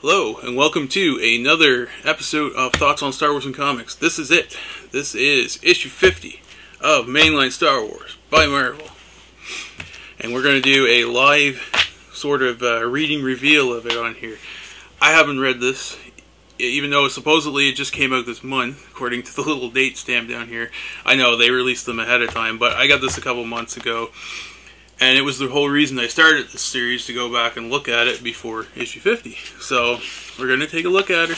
Hello, and welcome to another episode of Thoughts on Star Wars and Comics. This is it. This is issue 50 of Mainline Star Wars by Marvel. And we're going to do a live sort of reading reveal of it on here. I haven't read this, even though supposedly it just came out this month, according to the little date stamp down here. I know they released them ahead of time, but I got this a couple months ago. And it was the whole reason I started this series, to go back and look at it before issue 50. So, we're going to take a look at her.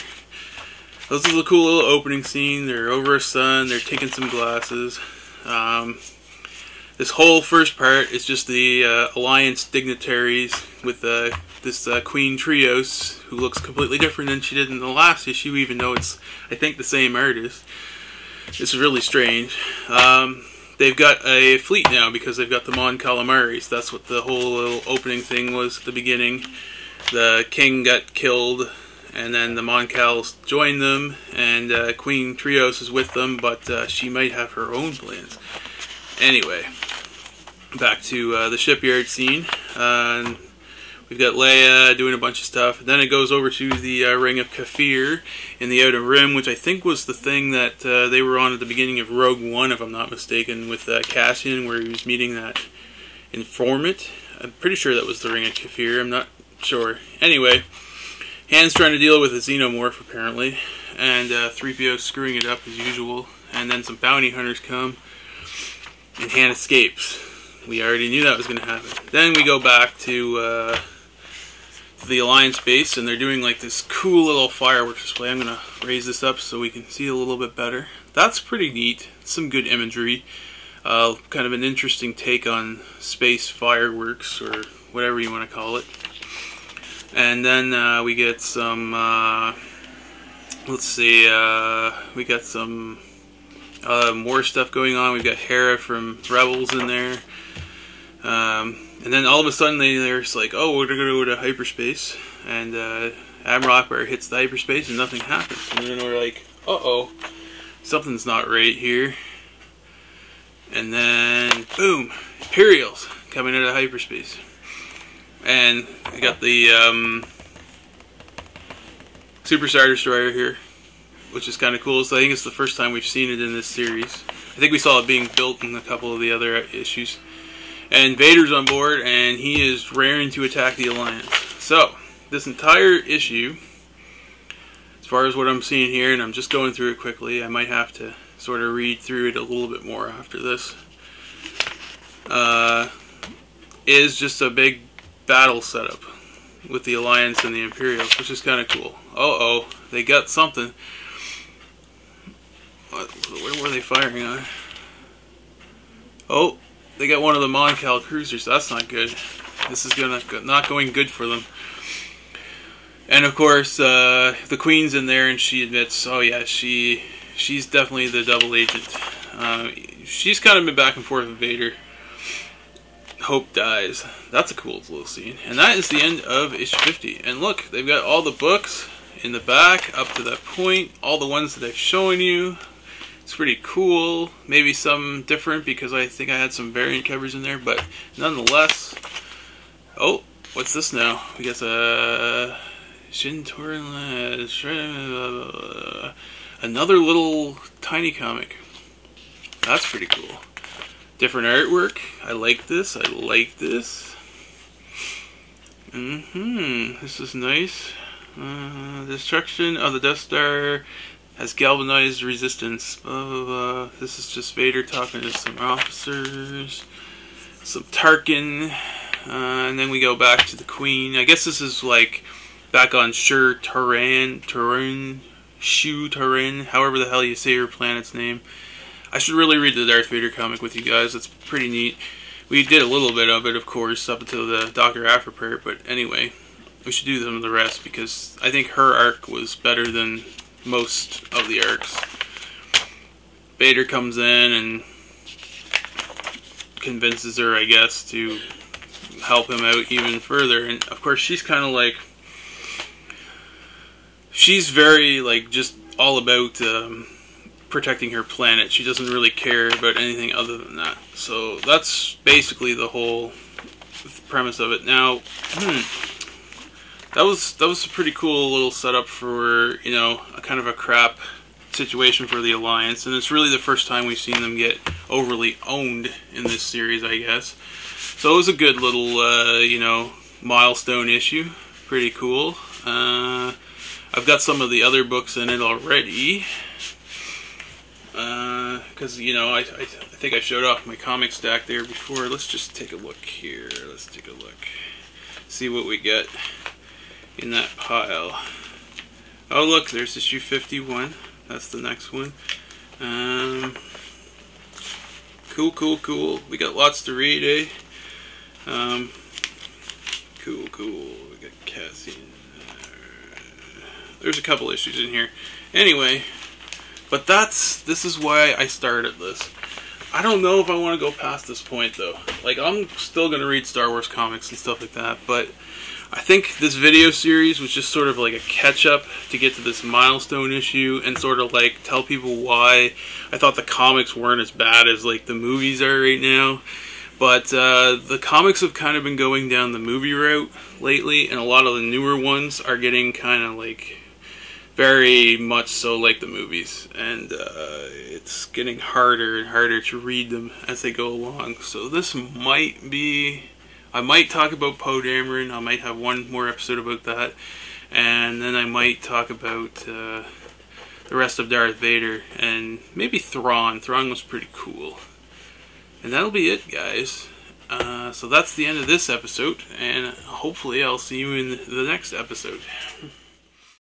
This is a cool little opening scene. They're over a sun, they're taking some glasses. This whole first part is just the Alliance dignitaries with this Queen Trios, who looks completely different than she did in the last issue, even though it's, I think, the same artist. It's really strange. They've got a fleet now because they've got the Mon Calamaris. That's what the whole little opening thing was at the beginning. The king got killed, and then the Mon Cals joined them, and Queen Trios is with them, but she might have her own plans. Anyway, back to the shipyard scene. We've got Leia doing a bunch of stuff. Then it goes over to the Ring of Kafir in the Outer Rim, which I think was the thing that they were on at the beginning of Rogue One, if I'm not mistaken, with Cassian, where he was meeting that informant. I'm pretty sure that was the Ring of Kafir. I'm not sure. Anyway, Han's trying to deal with a xenomorph, apparently, and 3PO screwing it up as usual. And then some bounty hunters come, and Han escapes. We already knew that was going to happen. Then we go back to the Alliance base, and they're doing like this cool little fireworks display. I'm going to raise this up so we can see a little bit better. That's pretty neat. Some good imagery. Kind of an interesting take on space fireworks, or whatever you want to call it. And then we get some, let's see, we got some more stuff going on. We've got Hera from Rebels in there. And then all of a sudden they're just like, oh, we're going to go to hyperspace. And Admiral Ackbar hits the hyperspace and nothing happens. And then we're like, uh-oh, something's not right here. And then, boom, Imperials coming out of hyperspace. And we got the Super Star Destroyer here, which is kind of cool. So I think it's the first time we've seen it in this series. I think we saw it being built in a couple of the other issues. And Vader's on board, and he is raring to attack the Alliance. So, this entire issue, as far as what I'm seeing here, and I'm just going through it quickly, I might have to sort of read through it a little bit more after this, is just a big battle setup with the Alliance and the Imperials, which is kind of cool. Uh-oh, they got something. What were they firing on? Oh, they got one of the Mon Cal cruisers. That's not good. This is not going good for them. And of course, the Queen's in there, and she admits, oh yeah, she's definitely the double agent. She's kind of been back and forth with Vader. Hope dies. That's a cool little scene. And that is the end of issue 50. And look, they've got all the books in the back up to that point. All the ones that I've shown you. It's pretty cool. Maybe some different because I think I had some variant covers in there, but nonetheless. Oh, what's this now? We got a Shintorin, another little tiny comic. That's pretty cool. Different artwork. I like this. I like this. This is nice. Destruction of the Death Star has galvanized resistance. This is just Vader talking to some officers. Some Tarkin. And then we go back to the Queen. I guess this is like back on Shu Taran, however the hell you say her planet's name. I should really read the Darth Vader comic with you guys. It's pretty neat. We did a little bit of it, of course, up until the Dr. Aphra part, but anyway, we should do some of the rest because I think her arc was better than most of the arcs. Vader comes in and convinces her, I guess, to help him out even further. And of course, she's kind of like, she's very like just all about protecting her planet. She doesn't really care about anything other than that. So that's basically the whole premise of it. Now, that was a pretty cool little setup for, you know, a kind of a crap situation for the Alliance, and it's really the first time we've seen them get overly owned in this series, I guess. So it was a good little, you know, milestone issue. Pretty cool. I've got some of the other books in it already. Because, you know, I think I showed off my comic stack there before. Let's just take a look here. Let's take a look. See what we get in that pile. Oh, look, there's issue 51. That's the next one. Cool. We got lots to read, eh? Cool. We got Cassian. There's a couple issues in here. Anyway, but this is why I started this. I don't know if I want to go past this point, though. Like, I'm still going to read Star Wars comics and stuff like that, but I think this video series was just sort of like a catch-up to get to this milestone issue and sort of like tell people why I thought the comics weren't as bad as like the movies are right now. But the comics have kind of been going down the movie route lately, and a lot of the newer ones are getting kind of like very much so like the movies, and it's getting harder and harder to read them as they go along. So this might be, I might talk about Poe Dameron. I might have one more episode about that, and then I might talk about the rest of Darth Vader and maybe Thrawn. Thrawn was pretty cool. And that'll be it, guys. So that's the end of this episode, and hopefully I'll see you in the next episode.